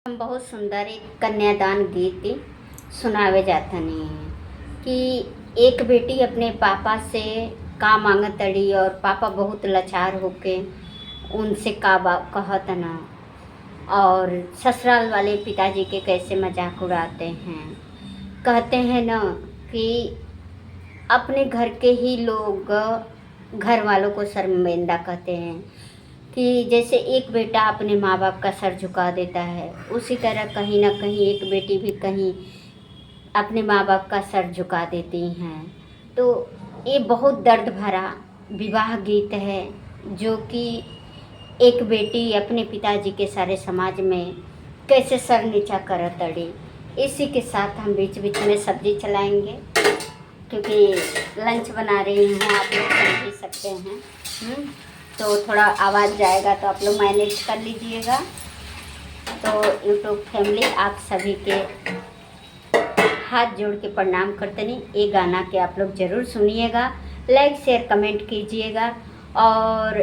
हम बहुत सुंदर एक कन्यादान गीत सुनावे जातनी कि एक बेटी अपने पापा से का मांगत तड़ी और पापा बहुत लाचार होके उनसे कहत न और ससुराल वाले पिताजी के कैसे मजाक उड़ाते हैं। कहते हैं न कि अपने घर के ही लोग घर वालों को शर्मिंदा कहते हैं कि जैसे एक बेटा अपने माँ बाप का सर झुका देता है, उसी तरह कहीं ना कहीं एक बेटी भी कहीं अपने माँ बाप का सर झुका देती हैं। तो ये बहुत दर्द भरा विवाह गीत है जो कि एक बेटी अपने पिताजी के सारे समाज में कैसे सर नीचा कर तड़ी। इसी के साथ हम बीच बीच में सब्जी चलाएंगे क्योंकि लंच बना रही हूँ, आप लोग समझ ही सकते हैं। तो थोड़ा आवाज़ जाएगा तो आप लोग मैनेज कर लीजिएगा। तो यूट्यूब फैमिली आप सभी के हाथ जोड़ के प्रणाम करतनी। ये गाना के आप लोग ज़रूर सुनिएगा, लाइक शेयर कमेंट कीजिएगा। और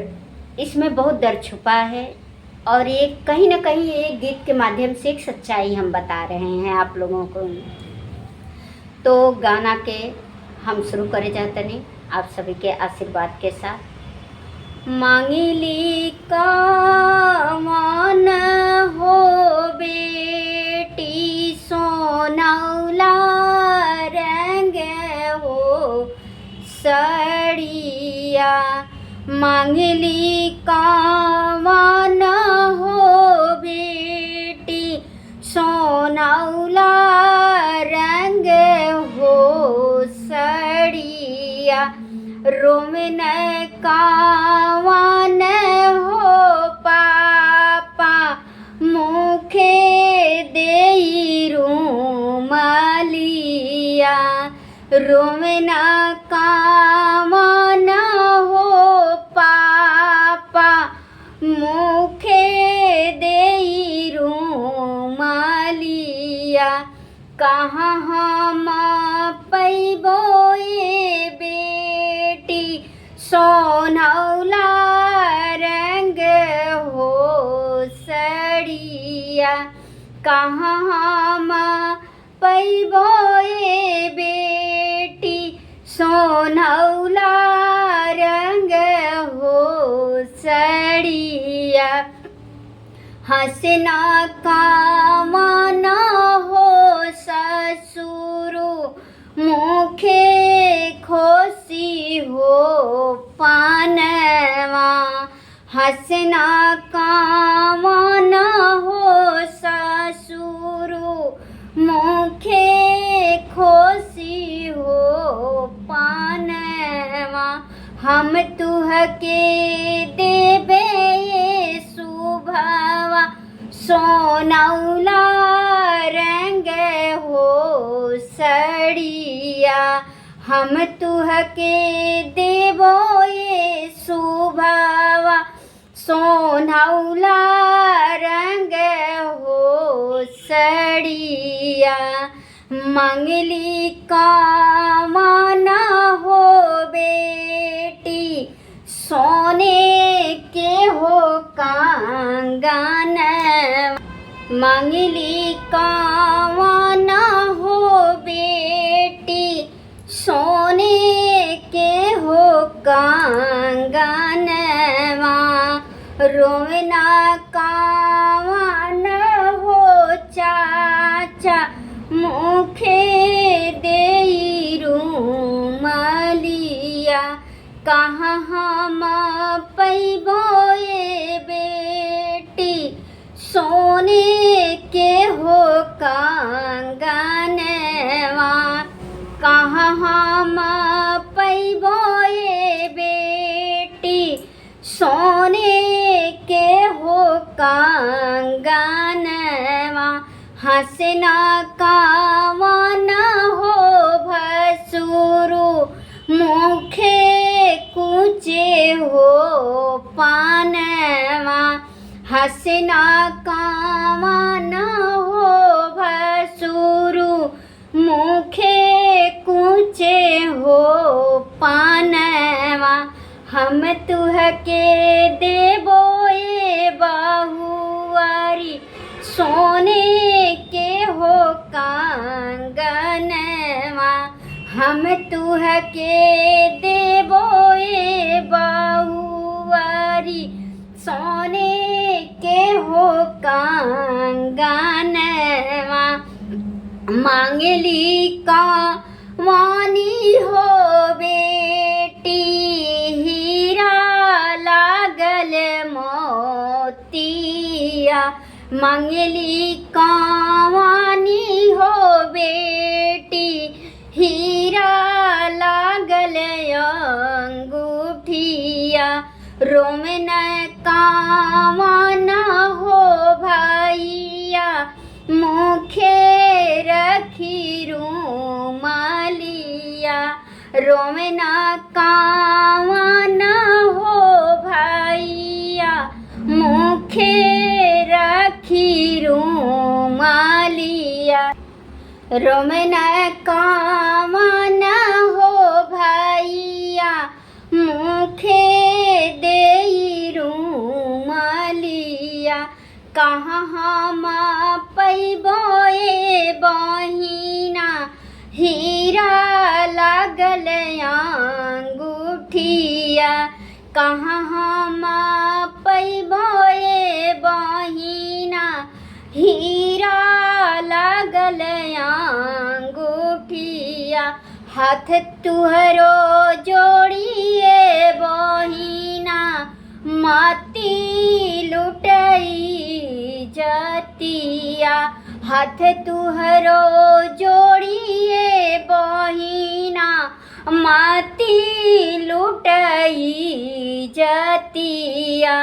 इसमें बहुत दर्द छुपा है और ये कहीं ना कहीं एक गीत के माध्यम से एक सच्चाई हम बता रहे हैं आप लोगों को। तो गाना के हम शुरू करे जातनी आप सभी के आशीर्वाद के साथ। मांगिली का मान हो बेटी सोनौला रंग हो सड़िया। मांगिली का मान हो बेटी सोनौला रंग हो सड़िया। रोमन कावन हो पापा मुखे देई रूमालिया। रोमन कावन हो पापा मुखे देई रूमालिया। कहाँ हम पैबो सोनौला रंग हो सड़िया। कहाँ हम पैबो बेटी सोनौला रंग हो सड़िया। हंसना कामन हो ससुरु मुखे खोसी हो पानवा। हंसना कामन हो ससुरु मुखे खोसी हो पानवा। हम तुहके देबे सुभवा सोनौला रंग हो सड़िया। हम तुहके देबो ये सुभवा सोनौला रंग हो सड़िया। मंगली कामन हो बेटी सोने के हो कंगन। मंगली कामन हो बेटी सोने के हो कंगनवा। रोना कामन हो चाचा मुखे देई रूमालिया। कहाँ हम पैबो बेटी सोने के हो कंगनवा। कहाँ हम पैबो बेटी सोने के हो कंगनवा। हंसना कामन हो भसुरु मुखे कुचे हो पानवा। हंसना कामन हो भसुरु मुखे कुचे हो पानवा। हम तुहके देबो बहुआरी सोने के हो कंगनवा हम तुह के देबो ए बहुआरी। सोने के हो कंगनवा मांगली का वानी हो बेटी, हीरा लागल मोतिया। मांगली कावानी हो बेटी, हीरा लागल अंगूठिया। रोमन कावाना हो भैया, मुखे रखी रूमालिया। रोमना कावाना हो भैया, मुखे रखी रूमालिया। रोमना कावाना हो भैया, मुखे देई रूमालिया। कहाँ हम पैबो ए बहिना, हीरा लागल अंगूठिया। कहाँ हम पैबो ए बहिना, हीरा लागल अंगूठिया। हाथ तुहरो जोड़िए बहिना, माती लुटई जतिया। हाथ तुहरो जोड़िए बहिना, माती लुटई जतिया।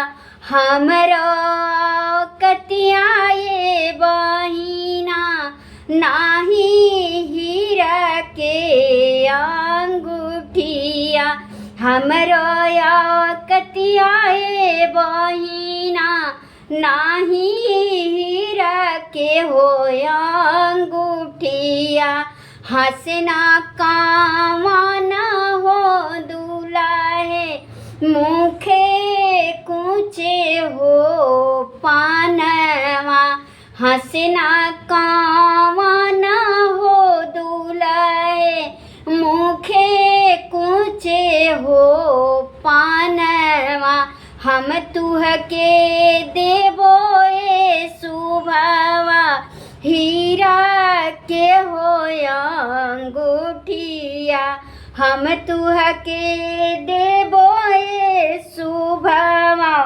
हमरो कतियाए बहिना, नाही हीरा के अंगूठिया। हमरो कतियाए बहिना, नाही हीरा के हो अंगूठिया। हंसना कावाना हो दुलाहे, मुखे कूचे हो पानवा। हंसना कावाना हो दुलाहे, मुखे कूचे हो पानवा। हम तुह के देबो ए सुभवा, हीरा के हो अंगूठिया। हम तुह के देबो ए सुभवा,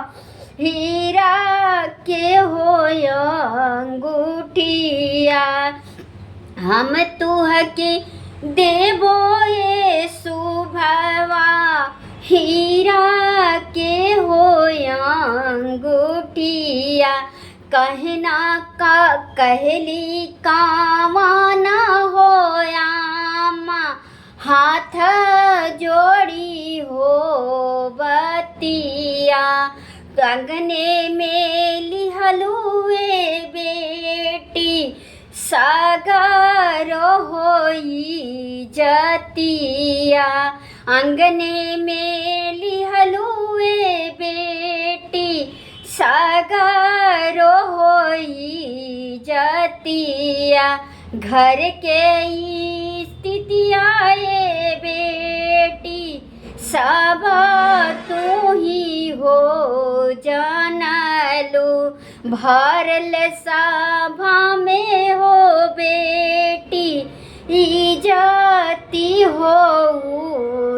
हीरा के हो अंगूठिया। हम तुह के देबो ए सुभवा, हीरा के हो अंगूठिया। कहना का कहली कावाना हो आमा, हाथ जोड़ी हो बतिया। अंगने में लिहलुए बेटी, सागरो होई जतिया। अंगने में लिहलुए बेटी, सागरो होई जतिया। घर के स्थितिया ये बेटी, सब तू ही हो जानलू। भरल सभा में हो बेटी, इज्जती हो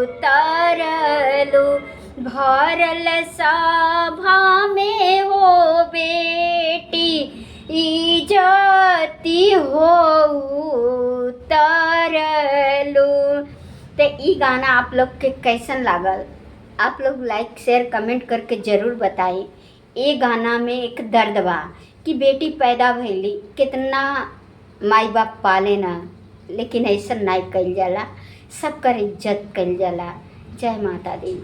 उतारलू। भरल सभा में हो बेटी, इज्जती हो उतारलू। तो ई गाना आप लोग के कैसन लागल, आप लोग लाइक शेयर कमेंट करके ज़रूर बताई। ये गाना में एक दर्द बा कि बेटी पैदा भइली, कितना माई बाप पाले ना, लेकिन ऐसा नहीं कइल जाला, सबकर इज्जत कइल जाला। जय माता दी।